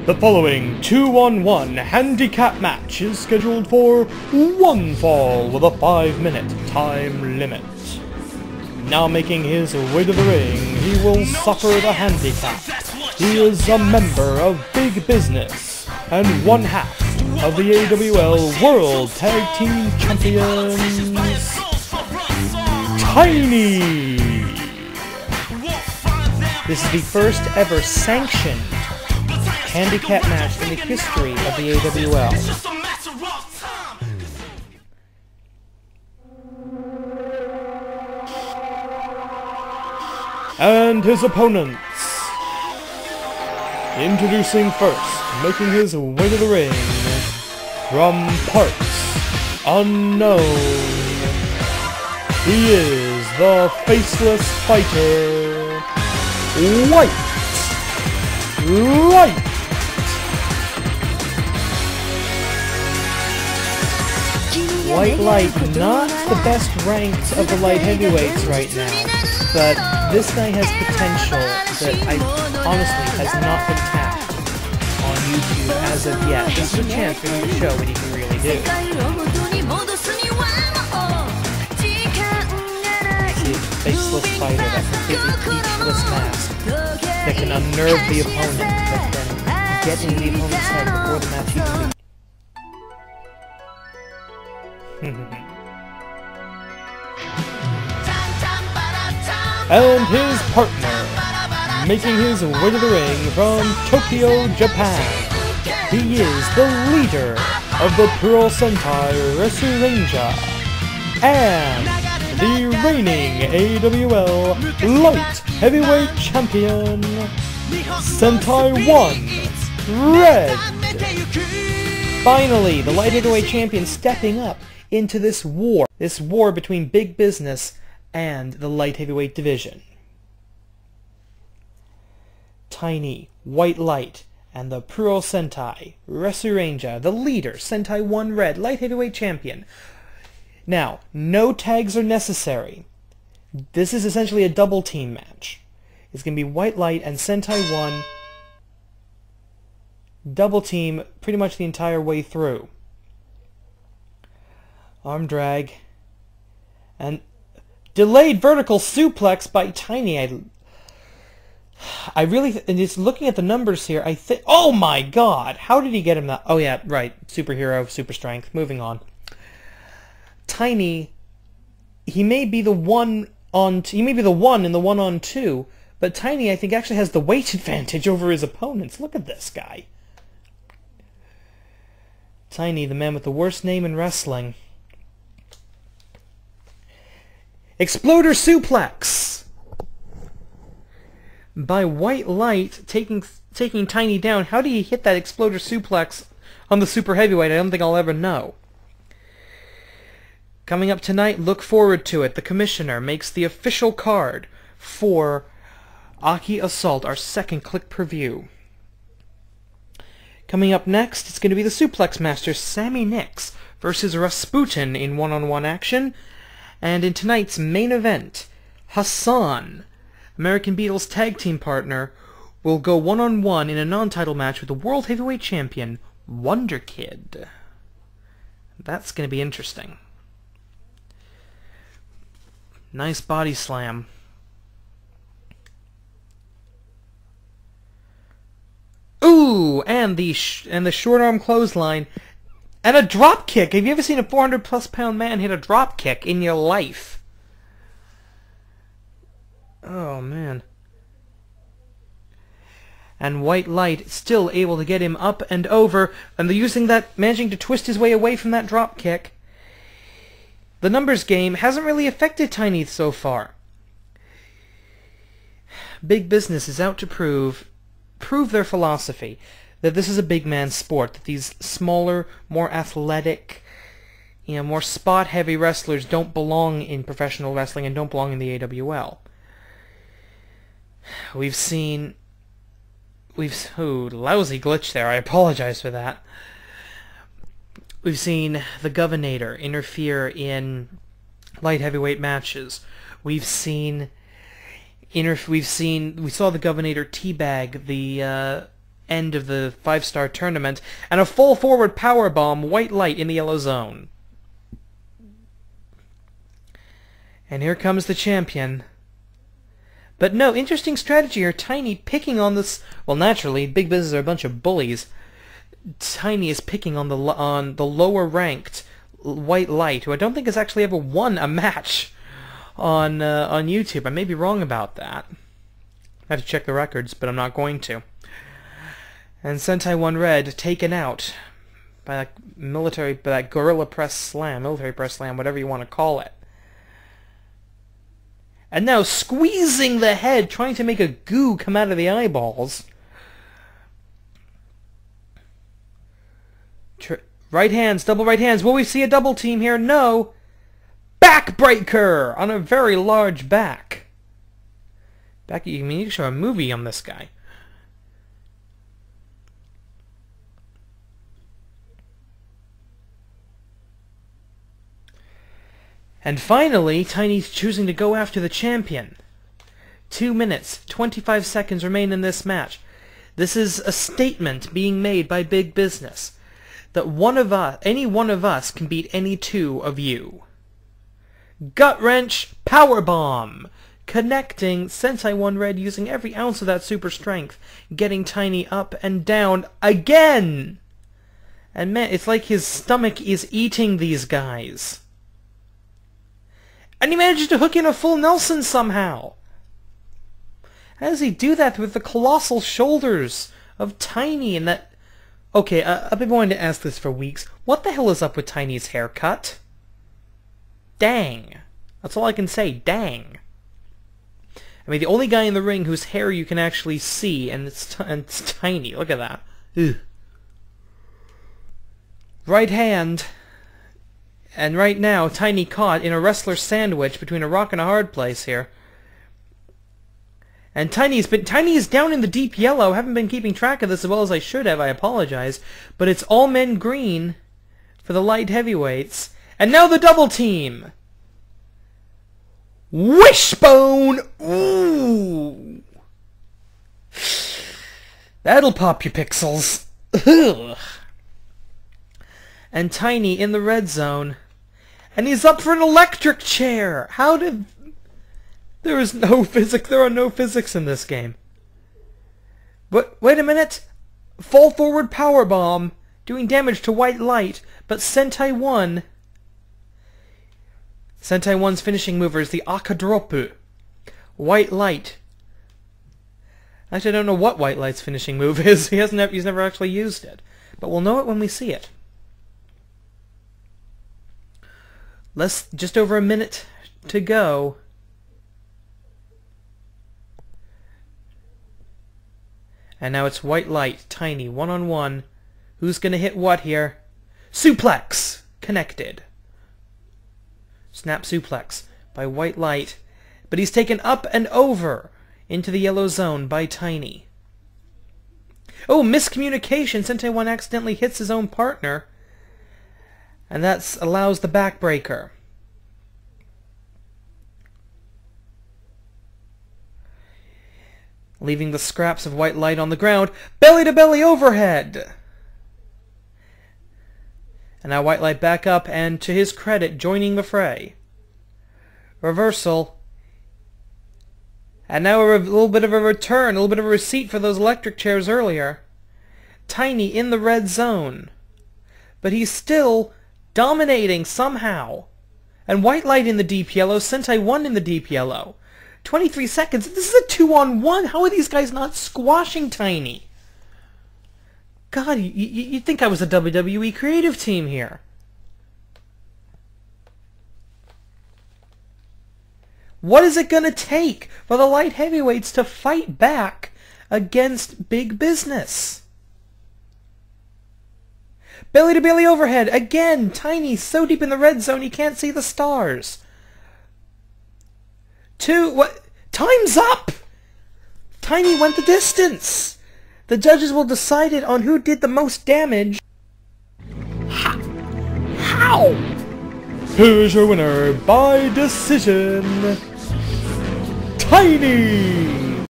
The following 2-on-1 handicap match is scheduled for one fall with a 5-minute time limit. Now making his way to the ring, he will suffer the handicap. He is a member of Big Business and one half of the AWL World Tag Team Champions, Tiny! This is the first ever sanctioned handicap match in the history of the AWL. And his opponents. Introducing first, making his way to the ring, from parts unknown, he is the faceless fighter, WhiteLight! WhiteLight, not the best ranked of the light heavyweights right now, but this guy has potential that honestly has not been tapped on YouTube as of yet. This is a chance for him to show what he can really do. See, faceless fighter, that completely featureless mask that can unnerve the opponent, that can get into the opponent's head before the match even begins. And his partner, making his way to the ring from Tokyo, Japan. He is the leader of the Pro Sentai Ranger and the reigning AWL Light Heavyweight Champion, Sentai 1 Red. Finally, the Light Heavyweight Champion stepping up into this war between Big Business and the Light Heavyweight Division. Tiny, WhiteLight, and the Pro Sentai Ranger, the leader, Sentai 1 Red, Light Heavyweight Champion. Now, no tags are necessary. This is essentially a double team match. It's going to be WhiteLight and Sentai 1 double team pretty much the entire way through. Arm drag. And delayed vertical suplex by Tiny. I really, and just looking at the numbers here, I think, oh my god, how did he get him that? Oh yeah, right, superhero, super strength, moving on. Tiny, he may be the one in the 1-on-2, but Tiny, I think, actually has the weight advantage over his opponents. Look at this guy. Tiny, the man with the worst name in wrestling. Exploder suplex by WhiteLight, taking Tiny down. How do you hit that exploder suplex on the super heavyweight? I don't think I'll ever know. Coming up tonight, look forward to it. The Commissioner makes the official card for Aki Assault, our second click-per-view. Coming up next, it's going to be the Suplex Master, Sammy Nix, versus Rasputin in one-on-one action. And in tonight's main event, Hassan, American Beatles tag team partner, will go one-on-one in a non-title match with the World Heavyweight Champion, Wonder Kid. That's going to be interesting. Nice body slam. Ooh, and the short arm clothesline. And a drop kick! Have you ever seen a 400+ pound man hit a drop kick in your life? Oh, man. And WhiteLight still able to get him up and over, and managing to twist his way away from that drop kick. The numbers game hasn't really affected Tiny so far. Big Business is out to prove their philosophy, that this is a big man sport, that these smaller, more athletic, more spot-heavy wrestlers don't belong in professional wrestling and don't belong in the AWL. Lousy glitch there, I apologize for that. We've seen the Governator interfere in light heavyweight matches. We saw the Governator teabag the end of the 5-star tournament, and a full forward powerbomb, WhiteLight in the yellow zone. And here comes the champion. But no, interesting strategy here. Tiny picking on this... Well, naturally, Big Business are a bunch of bullies. Tiny is picking on the lower-ranked WhiteLight, who I don't think has actually ever won a match on YouTube. I may be wrong about that. I have to check the records, but I'm not going to. And Sentai 1 Red taken out by that gorilla press slam, military press slam, whatever you want to call it. And now squeezing the head, trying to make a goo come out of the eyeballs. Right hands, double right hands. Will we see a double team here? No. Backbreaker on a very large back. You mean you can show a movie on this guy. And finally, Tiny's choosing to go after the champion. 2 minutes, 25 seconds remain in this match. This is a statement being made by Big Business that any one of us can beat any two of you. Gut wrench, powerbomb, connecting Sentai 1 Red using every ounce of that super strength, getting Tiny up and down again. And man, it's like his stomach is eating these guys. And he manages to hook in a full Nelson somehow. How does he do that with the colossal shoulders of Tiny and that... Okay, I've been wanting to ask this for weeks. What the hell is up with Tiny's haircut? Dang. That's all I can say. Dang. I mean, the only guy in the ring whose hair you can actually see, and it's Tiny. Look at that. Ugh. Right hand... And right now, Tiny caught in a wrestler sandwich between a rock and a hard place here. And Tiny is down in the deep yellow. I haven't been keeping track of this as well as I should have. I apologize. But it's all men green for the light heavyweights. And now the double team. Wishbone! Ooh! That'll pop your pixels. Ugh. And Tiny in the red zone. And he's up for an electric chair! How did... There is no physics. There are no physics in this game. But, wait a minute! Fall forward powerbomb, doing damage to WhiteLight, but Sentai 1... Sentai 1's finishing mover is the Akadropu. WhiteLight. Actually, I don't know what WhiteLight's finishing move is. He's never actually used it. But we'll know it when we see it. Just over a minute to go. And now it's WhiteLight, Tiny, one-on-one. Who's gonna hit what here? Suplex! Connected. Snap suplex by WhiteLight. But he's taken up and over into the yellow zone by Tiny. Oh, miscommunication! Sentai 1 accidentally hits his own partner. And that allows the backbreaker. Leaving the scraps of WhiteLight on the ground. Belly-to-belly overhead! And now WhiteLight back up, and to his credit, joining the fray. Reversal. And now a little bit of a return, a little bit of a receipt for those electric chairs earlier. Tiny in the red zone. But he's still... dominating somehow. And WhiteLight in the deep yellow, Sentai 1 in the deep yellow. 23 seconds. This is a 2-on-1. How are these guys not squashing Tiny? God, you'd think I was a WWE creative team here. What is it going to take for the light heavyweights to fight back against Big Business? Belly-to-belly overhead. Again, Tiny so deep in the red zone he can't see the stars. What? Time's up! Tiny went the distance. The judges will decide it on who did the most damage. How? Here's your winner by decision, Tiny!